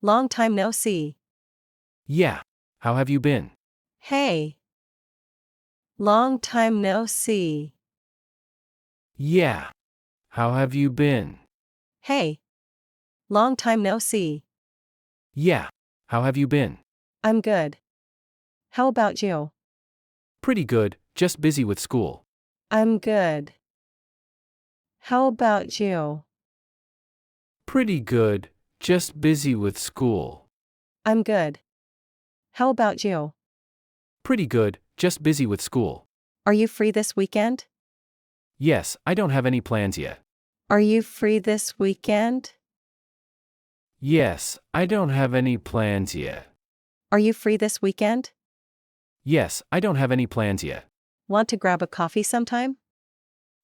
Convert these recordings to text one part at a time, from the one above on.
Long time no see. Yeah. How have you been? Hey. Long time no see. Yeah. How have you been? Hey. Long time no see. Yeah. How have you been? I'm good. How about you? Pretty good, just busy with school. I'm good. How about you? Pretty good, just busy with school. I'm good. How about you? Pretty good, just busy with school. Are you free this weekend? Yes, I don't have any plans yet. Are you free this weekend? Yes, I don't have any plans yet. Are you free this weekend? Yes, I don't have any plans yet. Want to grab a coffee sometime?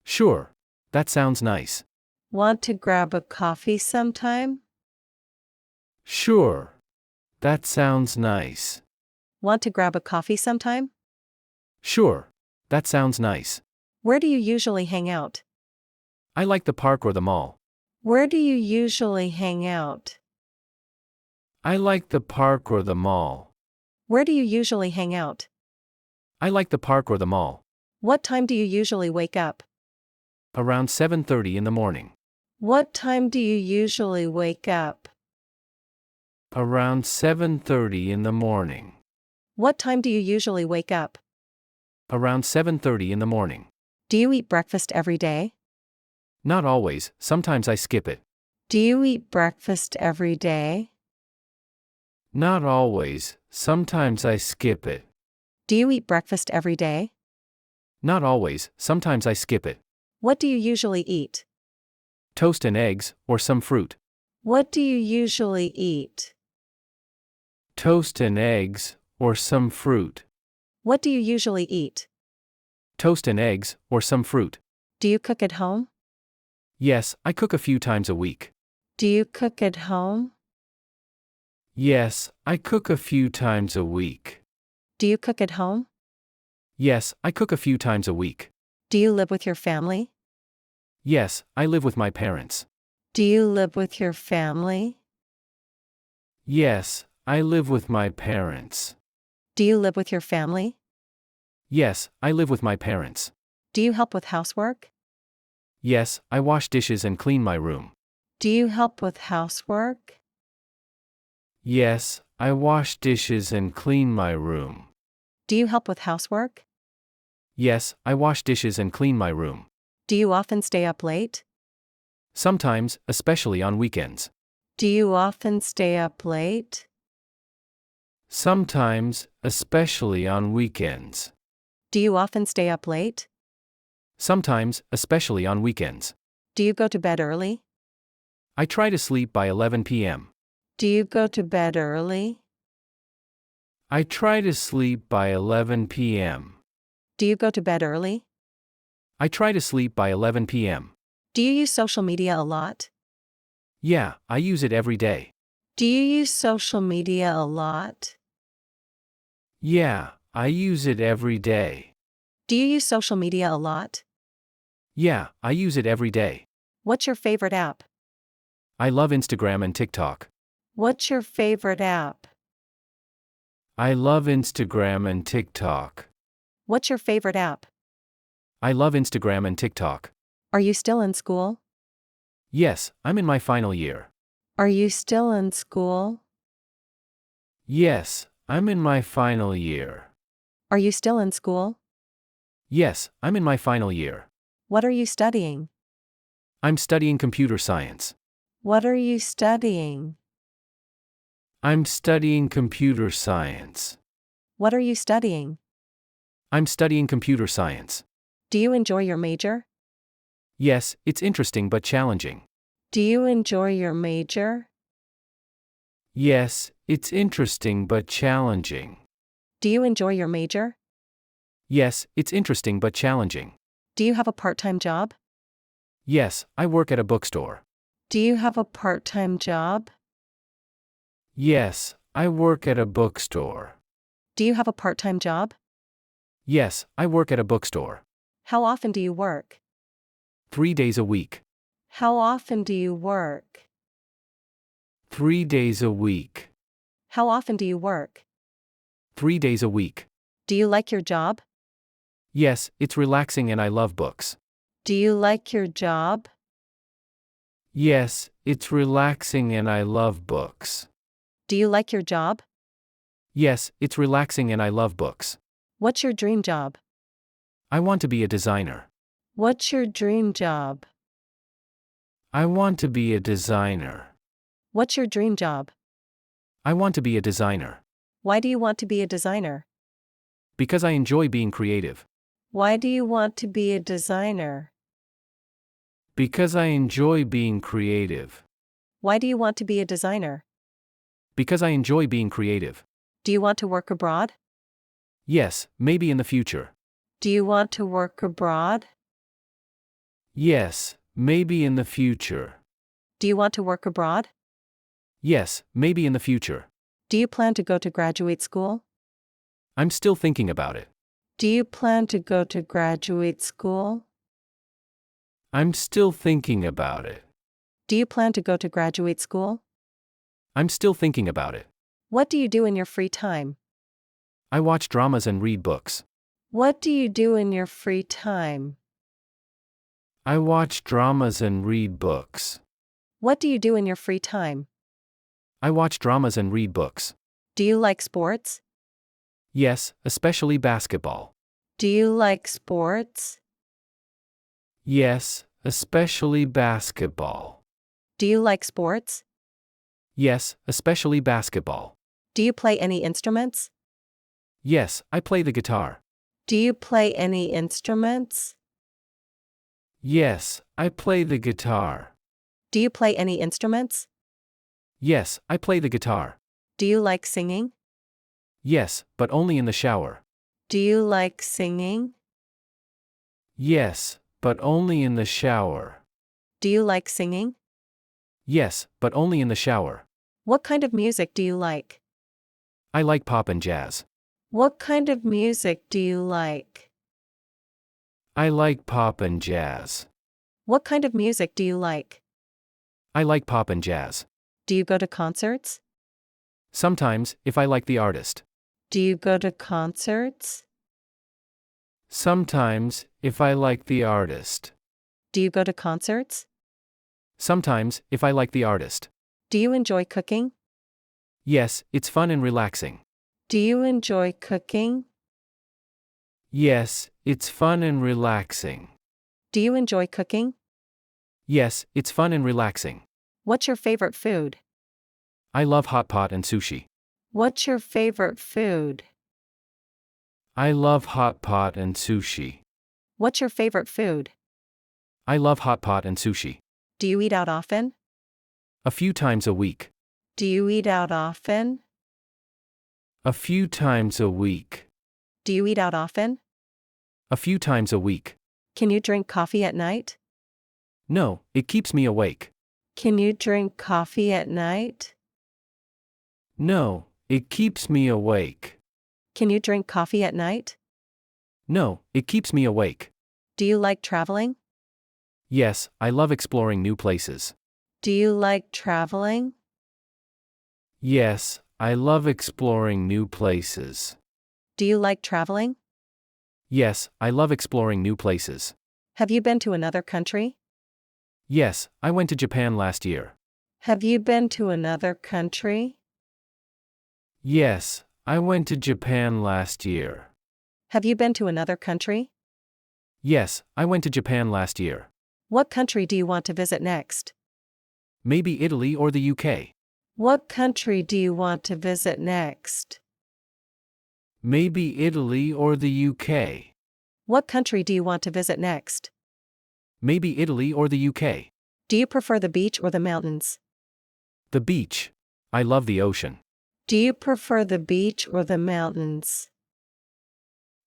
Sure. That sounds nice. Want to grab a coffee sometime? Sure. That sounds nice. Want to grab a coffee sometime? Sure. That sounds nice. Where do you usually hang out? I like the park or the mall. Where do you usually hang out? I like the park or the mall. Where do you usually hang out? I like the park or the mall. What time do you usually wake up? Around 7:30 in the morning. What time do you usually wake up? Around 7:30 in the morning. What time do you usually wake up? Around 7:30 in the morning. Do you eat breakfast every day? Not always, sometimes I skip it. Do you eat breakfast every day? Not always, sometimes I skip it. Do you eat breakfast every day? Not always, sometimes I skip it. What do you usually eat? Toast and eggs, or some fruit. What do you usually eat? Toast and eggs, or some fruit. What do you usually eat? Toast and eggs, or some fruit. Do you cook at home? Yes, I cook a few times a week. Do you cook at home? Yes, I cook a few times a week. Do you cook at home? Yes, I cook a few times a week. Do you live with your family? Yes, I live with my parents. Do you live with your family? Yes, I live with my parents. Do you live with your family? Yes, I live with my parents. Do you help with housework? Yes, I wash dishes and clean my room. Do you help with housework? Yes, I wash dishes and clean my room. Do you help with housework? Yes, I wash dishes and clean my room. Do you often stay up late? Sometimes, especially on weekends. Do you often stay up late? Sometimes, especially on weekends. Do you often stay up late? Sometimes, especially on weekends. Do you go to bed early? I try to sleep by 11 p.m. Do you go to bed early? I try to sleep by 11 p.m. Do you go to bed early? I try to sleep by 11 p.m. Do you use social media a lot? Yeah, I use it every day. Do you use social media a lot? Yeah, I use it every day. Do you use social media a lot? Yeah, I use it every day. What's your favorite app? I love Instagram and TikTok. What's your favorite app? I love Instagram and TikTok. What's your favorite app? I love Instagram and TikTok. Are you still in school? Yes, I'm in my final year. Are you still in school? Yes, I'm in my final year. Are you still in school? Yes, I'm in my final year. What are you studying? I'm studying computer science. What are you studying? I'm studying computer science. What are you studying? I'm studying computer science. Do you enjoy your major? Yes, it's interesting but challenging. Do you enjoy your major? Yes, it's interesting but challenging. Do you enjoy your major? Yes, it's interesting but challenging. Do you have a part-time job? Yes, I work at a bookstore. Do you have a part-time job? Yes, I work at a bookstore. Do you have a part-time job? Yes, I work at a bookstore. How often do you work? 3 days a week. How often do you work? 3 days a week. How often do you work? 3 days a week. Do you like your job? Yes, it's relaxing and I love books. Do you like your job? Yes, it's relaxing and I love books. Do you like your job? Yes, it's relaxing and I love books. What's your dream job? I want to be a designer. What's your dream job? I want to be a designer. What's your dream job? I want to be a designer. Why do you want to be a designer? Because I enjoy being creative. Why do you want to be a designer? Because I enjoy being creative. Why do you want to be a designer? Because I enjoy being creative. Do you want to work abroad? Yes, maybe in the future. Do you want to work abroad? Yes, maybe in the future. Do you want to work abroad? Yes, maybe in the future. Do you plan to go to graduate school? I'm still thinking about it. Do you plan to go to graduate school? I'm still thinking about it. Do you plan to go to graduate school? I'm still thinking about it. What do you do in your free time? I watch dramas and read books. What do you do in your free time? I watch dramas and read books. What do you do in your free time? I watch dramas and read books. Do you like sports? Yes, especially basketball. Do you like sports? Yes, especially basketball. Do you like sports? Yes, especially basketball. Do you play any instruments? Yes, I play the guitar. Do you play any instruments? Yes, I play the guitar. Do you play any instruments? Yes, I play the guitar. Do you like singing? Yes, but only in the shower. Do you like singing? Yes, but only in the shower. Do you like singing? Yes, but only in the shower. What kind of music do you like? I like pop and jazz. What kind of music do you like? I like pop and jazz. What kind of music do you like? I like pop and jazz. Do you go to concerts? Sometimes, if I like the artist. Do you go to concerts? Sometimes, if I like the artist. Do you go to concerts? Sometimes, if I like the artist. Do you enjoy cooking? Yes, it's fun and relaxing. Do you enjoy cooking? Yes, it's fun and relaxing. Do you enjoy cooking? Yes, it's fun and relaxing. What's your favorite food? I love hot pot and sushi. What's your favorite food? I love hot pot and sushi. What's your favorite food? I love hot pot and sushi. Do you eat out often? A few times a week. Do you eat out often? A few times a week. Do you eat out often? A few times a week. Can you drink coffee at night? No, it keeps me awake. Can you drink coffee at night? No, it keeps me awake. Can you drink coffee at night? No, it keeps me awake. Do you like traveling? Yes, I love exploring new places. Do you like traveling? Yes, I love exploring new places. Do you like traveling? Yes, I love exploring new places. Have you been to another country? Yes, I went to Japan last year. Have you been to another country? Yes, I went to Japan last year. Have you been to another country? Yes, I went to Japan last year. What country do you want to visit next? Maybe Italy or the UK. What country do you want to visit next? Maybe Italy or the UK. What country do you want to visit next? Maybe Italy or the UK. Do you prefer the beach or the mountains? The beach. I love the ocean. Do you prefer the beach or the mountains?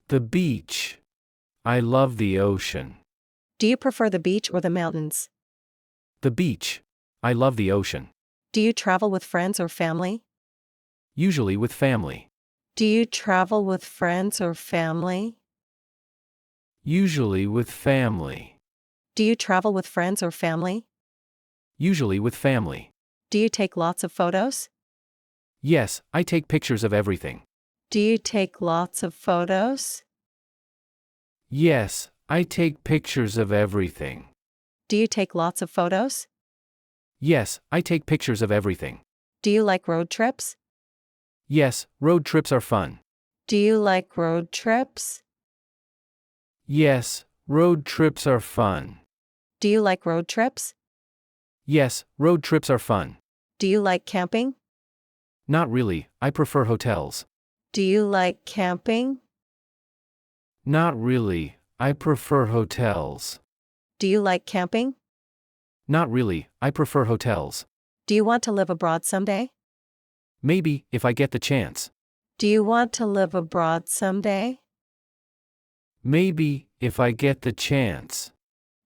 The beach. I love the ocean. Do you prefer the beach or the mountains? The beach. I love the ocean. Do you travel with friends or family? Usually with family. Do you travel with friends or family? Usually with family. Do you travel with friends or family? Usually with family. Do you take lots of photos? Yes, I take pictures of everything. Do you take lots of photos? Yes, I take pictures of everything. Do you take lots of photos? Yes, I take pictures of everything. Do you like road trips? Yes, road trips are fun. Do you like road trips? Yes, road trips are fun. Do you like road trips? Yes, road trips are fun. Do you like camping? Not really, I prefer hotels. Do you like camping? Not really, I prefer hotels. Do you like camping? Not really, I prefer hotels. Do you want to live abroad someday? Maybe, if I get the chance. Do you want to live abroad someday? Maybe, if I get the chance.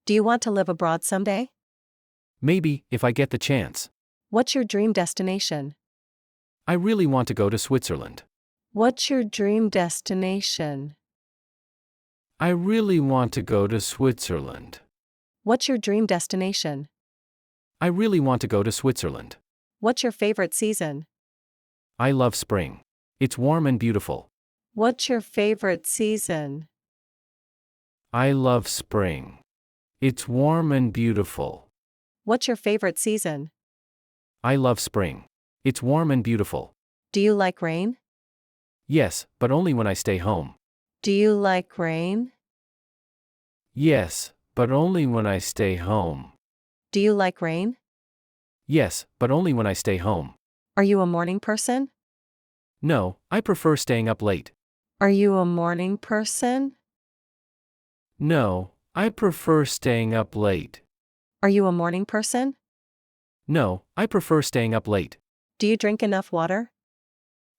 Do you want to live abroad someday? Maybe, if I get the chance. What's your dream destination? I really want to go to Switzerland. What's your dream destination? I really want to go to Switzerland. What's your dream destination? I really want to go to Switzerland. What's your favorite season? I love spring. It's warm and beautiful. What's your favorite season? I love spring. It's warm and beautiful. What's your favorite season? I love spring. It's warm and beautiful. Do you like rain? Yes, but only when I stay home. Do you like rain? Yes, but only when I stay home. Do you like rain? Yes, but only when I stay home. Are you a morning person? No, I prefer staying up late. Are you a morning person? No, I prefer staying up late. Are you a morning person? No, I prefer staying up late. Do you drink enough water?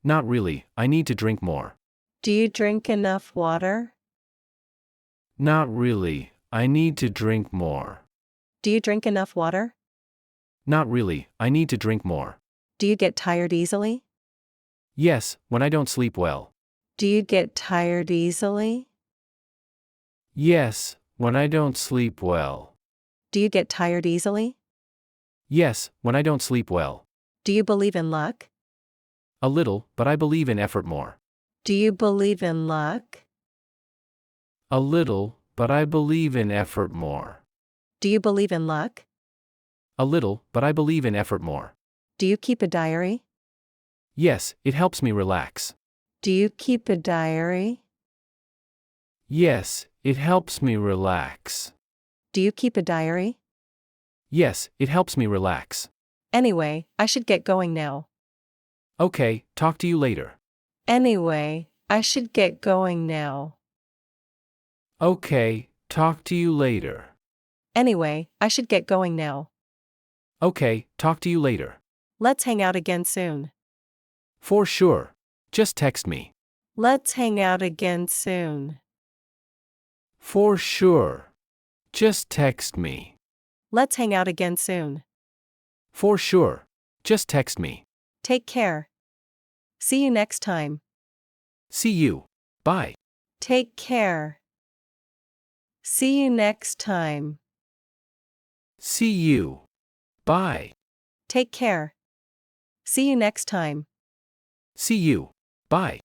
Not really, I need to drink more. Do you drink enough water? Not really, I need to drink more. Do you drink enough water? Not really, I need to drink more. Do you get tired easily? Yes, when I don't sleep well. Do you get tired easily? Yes, when I don't sleep well. Do you get tired easily? Yes, when I don't sleep well. Do you believe in luck? A little, but I believe in effort more. Do you believe in luck? A little, but I believe in effort more. Do you believe in luck? A little, but I believe in effort more. Do you keep a diary? Yes, it helps me relax. Do you keep a diary? Yes, it helps me relax. Do you keep a diary? Yes, it helps me relax. Anyway, I should get going now. Okay, talk to you later. Anyway, I should get going now. Okay, talk to you later. Anyway, I should get going now. Okay, talk to you later. Let's hang out again soon. For sure. Just text me. Let's hang out again soon. For sure. Just text me. Let's hang out again soon. For sure. Just text me. Take care. See you next time. See you. Bye. Take care. See you next time. See you. Bye. Take care. See you next time. See you. Bye.